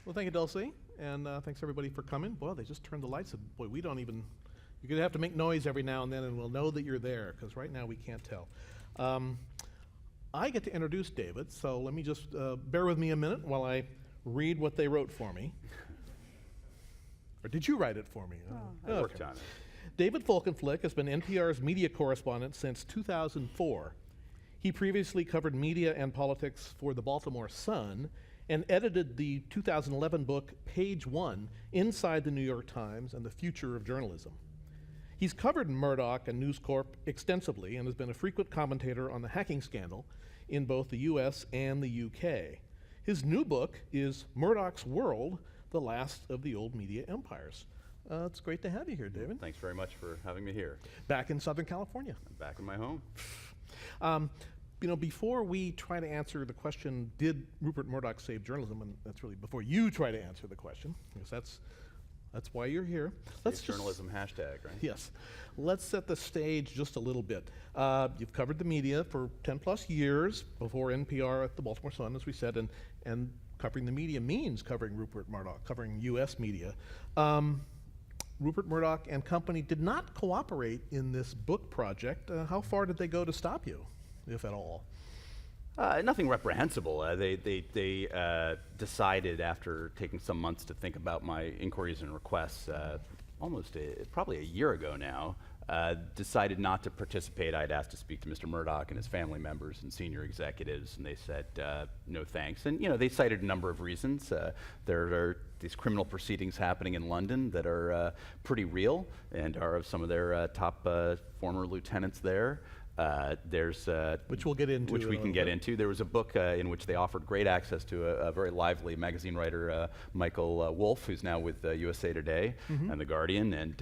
Well, thank you, Dulcie, and thanks everybody for coming. Boy, they just turned the lights on. Boy, we don't even, you're gonna have to make noise every now and then and we'll know that you're there, because right now we can't tell. I get to introduce David, so let me just bear with me a minute while I read what they wrote for me. Or did you write it for me? I worked on it. David Folkenflik has been NPR's media correspondent since 2004. He previously covered media and politics for the Baltimore Sun and edited the 2011 book Page One, Inside the New York Times and the Future of Journalism. He's covered Murdoch and News Corp extensively and has been a frequent commentator on the hacking scandal in both the US and the UK. His new book is Murdoch's World, The Last of the Old Media Empires. It's great to have you here, David. Thanks very much for having me here. Back in Southern California. I'm back in my home. You know, before we try to answer the question, did Rupert Murdoch save journalism? And that's really before you try to answer the question, because that's why you're here. Let's journalism hashtag, right? Yes. Let's set the stage just a little bit. You've covered the media for 10 plus years before NPR at the Baltimore Sun, as we said, and covering the media means covering Rupert Murdoch, covering US media. Rupert Murdoch and company did not cooperate in this book project. How far did they go to stop you, if at all? Nothing reprehensible. They decided, after taking some months to think about my inquiries and requests, probably a year ago now, decided not to participate. I'd asked to speak to Mr. Murdoch and his family members and senior executives, and they said no thanks. And they cited a number of reasons. There are these criminal proceedings happening in London that are pretty real and are of some of their top former lieutenants there. Which we'll get into. Which we can get into. There was a book in which they offered great access to a very lively magazine writer, Michael Wolff, who's now with USA Today and The Guardian, and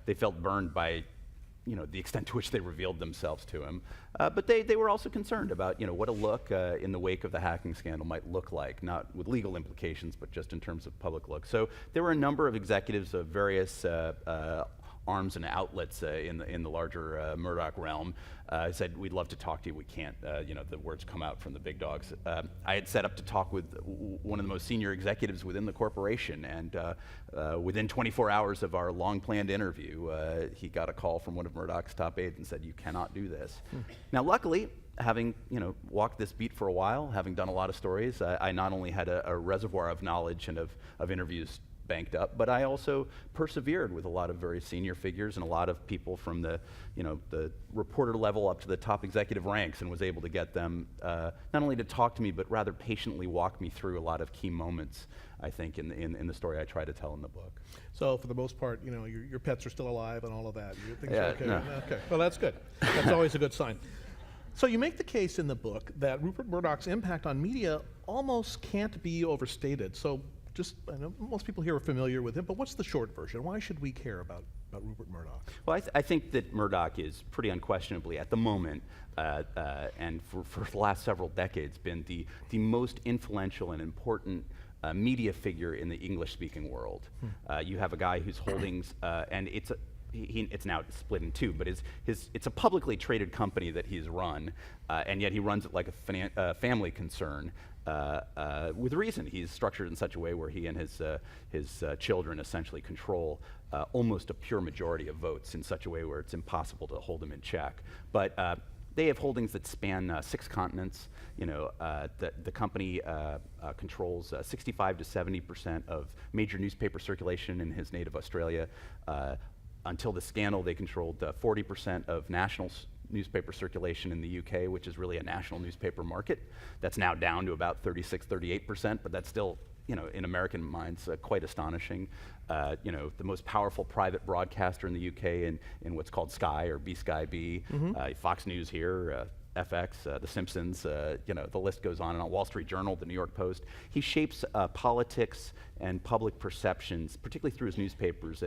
they felt burned by the extent to which they revealed themselves to him. But they were also concerned about what a look in the wake of the hacking scandal might look like, not with legal implications, but just in terms of public look. So there were a number of executives of various arms and outlets in the larger Murdoch realm said, we'd love to talk to you, we can't, the words come out from the big dogs. I had set up to talk with one of the most senior executives within the corporation, and within 24 hours of our long-planned interview, he got a call from one of Murdoch's top aides and said, you cannot do this. Now, luckily, having walked this beat for a while, having done a lot of stories, I not only had a reservoir of knowledge and of interviews banked up, but I also persevered with a lot of very senior figures and a lot of people from the reporter level up to the top executive ranks, and was able to get them not only to talk to me, but rather patiently walk me through a lot of key moments, I think, in the story I try to tell in the book. So for the most part, your pets are still alive and all of that. Things are okay. No. Okay. Well, that's good. That's always a good sign. So you make the case in the book that Rupert Murdoch's impact on media almost can't be overstated. So I know most people here are familiar with him, but what's the short version? Why should we care about Rupert Murdoch? Well, I think that Murdoch is pretty unquestionably, at the moment, and for the last several decades, been the most influential and important media figure in the English-speaking world. You have a guy whose holdings, and it's now split in two, but it's a publicly traded company that he's run, and yet he runs it like a family concern. With reason. He's structured in such a way where he and his children essentially control almost a pure majority of votes in such a way where it's impossible to hold them in check. But they have holdings that span 6 continents. The company controls 65 to 70% of major newspaper circulation in his native Australia. Until the scandal, they controlled 40% of national newspaper circulation in the UK, which is really a national newspaper market. That's now down to about 36, 38%, but that's still, in American minds, quite astonishing. The most powerful private broadcaster in the UK in what's called Sky, or B-Sky B, Fox News here, FX, The Simpsons, the list goes on and on. Wall Street Journal, the New York Post. He shapes politics and public perceptions, particularly through his newspapers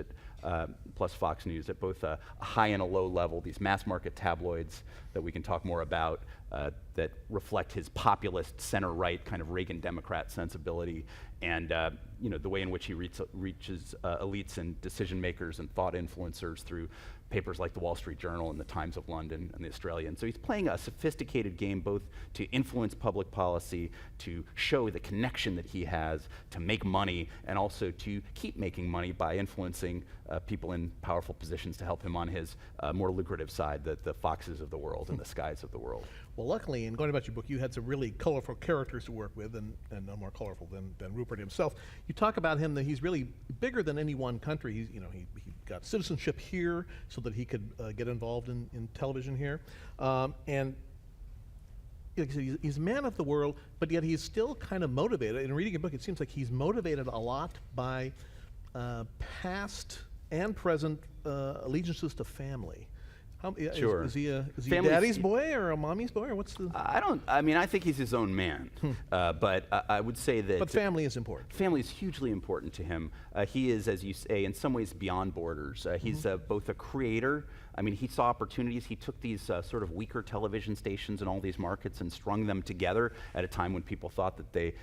plus Fox News, at both a high and a low level, these mass market tabloids that we can talk more about, that reflect his populist center-right kind of Reagan Democrat sensibility, and the way in which he reaches elites and decision makers and thought influencers through papers like the Wall Street Journal and the Times of London and the Australian. So he's playing a sophisticated game both to influence public policy, to show the connection that he has, to make money, and also to keep making money by influencing people in powerful positions to help him on his more lucrative side, the Foxes of the world and the Skies of the world. Well, luckily, in going about your book, you had some really colorful characters to work with, and no more colorful than Rupert himself. You talk about him that he's really bigger than any one country. He got citizenship here so that he could get involved in television here. And like I said, he's a man of the world, but yet he's still kind of motivated. In reading your book, it seems like he's motivated a lot by past and present allegiances to family. Sure. Is he a daddy's boy or a mommy's boy, or what's the? I think he's his own man, but I would say that. But family is important. Family is hugely important to him. He is, as you say, in some ways beyond borders. He's both a creator. I mean, he saw opportunities. He took these sort of weaker television stations in all these markets and strung them together at a time when people thought that they,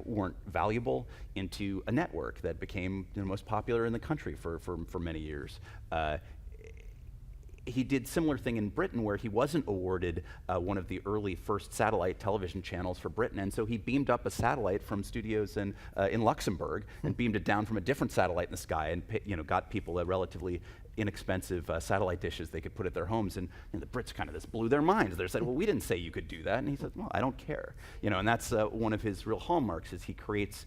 weren't valuable, into a network that became the most popular in the country for many years. He did similar thing in Britain where he wasn't awarded one of the early first satellite television channels for Britain, and so he beamed up a satellite from studios in Luxembourg and beamed it down from a different satellite in the sky and got people a relatively inexpensive satellite dishes they could put at their homes, and the Brits kind of this blew their minds. They said, well, we didn't say you could do that, and he said, well, I don't care. And that's one of his real hallmarks is he creates,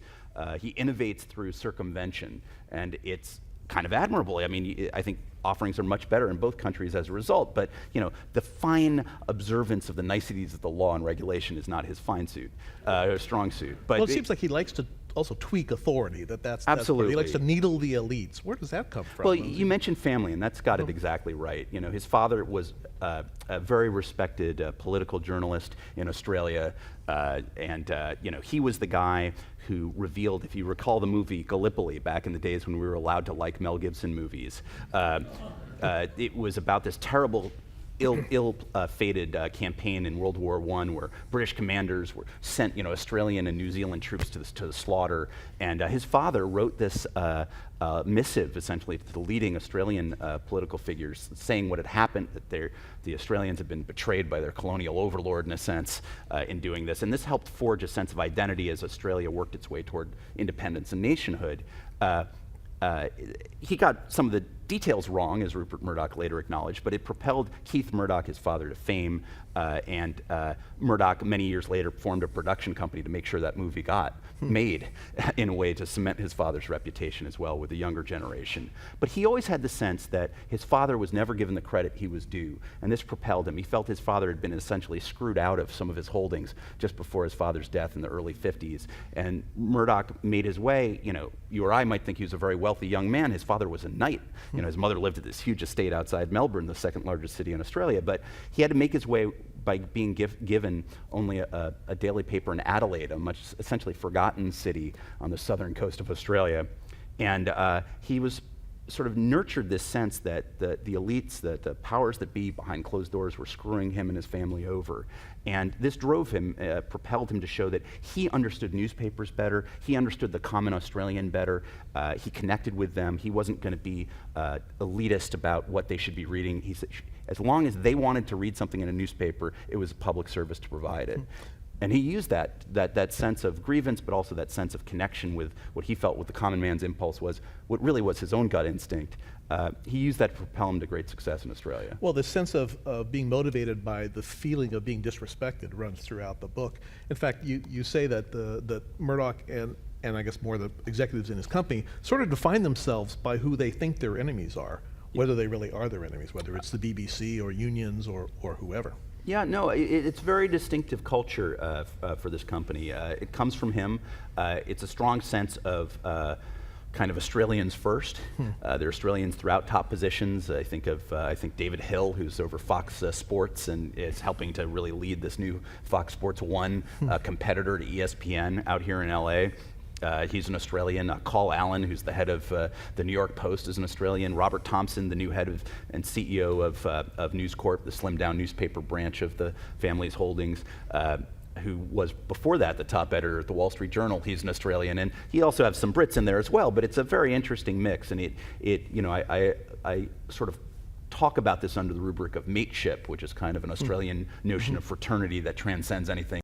he innovates through circumvention, and it's kind of admirable. I mean, I think offerings are much better in both countries as a result, but the fine observance of the niceties of the law and regulation is not his fine suit, strong suit. But well, it seems like he likes to also tweak authority. That's absolutely. He likes to needle the elites. Where does that come from? Well, you mentioned family, and that's got it exactly right. His father was a very respected political journalist in Australia, and he was the guy who revealed, if you recall the movie Gallipoli back in the days when we were allowed to like Mel Gibson movies, it was about this terrible ill-fated campaign in World War I where British commanders were sent, Australian and New Zealand troops to the slaughter. And his father wrote this missive, essentially, to the leading Australian political figures, saying what had happened, that the Australians had been betrayed by their colonial overlord, in a sense, in doing this. And this helped forge a sense of identity as Australia worked its way toward independence and nationhood. He got some of the details wrong, as Rupert Murdoch later acknowledged, but it propelled Keith Murdoch, his father, to fame, and Murdoch, many years later, formed a production company to make sure that movie got made in a way to cement his father's reputation as well with the younger generation. But he always had the sense that his father was never given the credit he was due, and this propelled him. He felt his father had been essentially screwed out of some of his holdings just before his father's death in the early 50s, and Murdoch made his way. You or I might think he was a very wealthy young man. His father was a knight. His mother lived at this huge estate outside Melbourne, the second largest city in Australia, but he had to make his way by being given only a daily paper in Adelaide, a much essentially forgotten city on the southern coast of Australia. And he was sort of nurtured this sense that the elites, the powers that be behind closed doors were screwing him and his family over. And this drove him, propelled him to show that he understood newspapers better, he understood the common Australian better, he connected with them, he wasn't going to be elitist about what they should be reading. He said, as long as they wanted to read something in a newspaper, it was a public service to provide it. And he used that sense of grievance, but also that sense of connection with what he felt what the common man's impulse was, what really was his own gut instinct. He used that to propel him to great success in Australia. Well, the sense of being motivated by the feeling of being disrespected runs throughout the book. In fact, you say that that Murdoch and I guess more the executives in his company sort of define themselves by who they think their enemies are, whether they really are their enemies, whether it's the BBC or unions or whoever. Yeah, no, it's very distinctive culture for this company. It comes from him. It's a strong sense of kind of Australians first. There are Australians throughout top positions. I think David Hill, who's over Fox Sports and is helping to really lead this new Fox Sports 1 competitor to ESPN out here in LA. He's an Australian. Col Allen, who's the head of the New York Post, is an Australian. Robert Thompson, the new head and CEO of News Corp, the slimmed-down newspaper branch of the family's holdings, who was before that the top editor at the Wall Street Journal. He's an Australian, and he also has some Brits in there as well. But it's a very interesting mix, and I sort of talk about this under the rubric of mateship, which is kind of an Australian notion of fraternity that transcends anything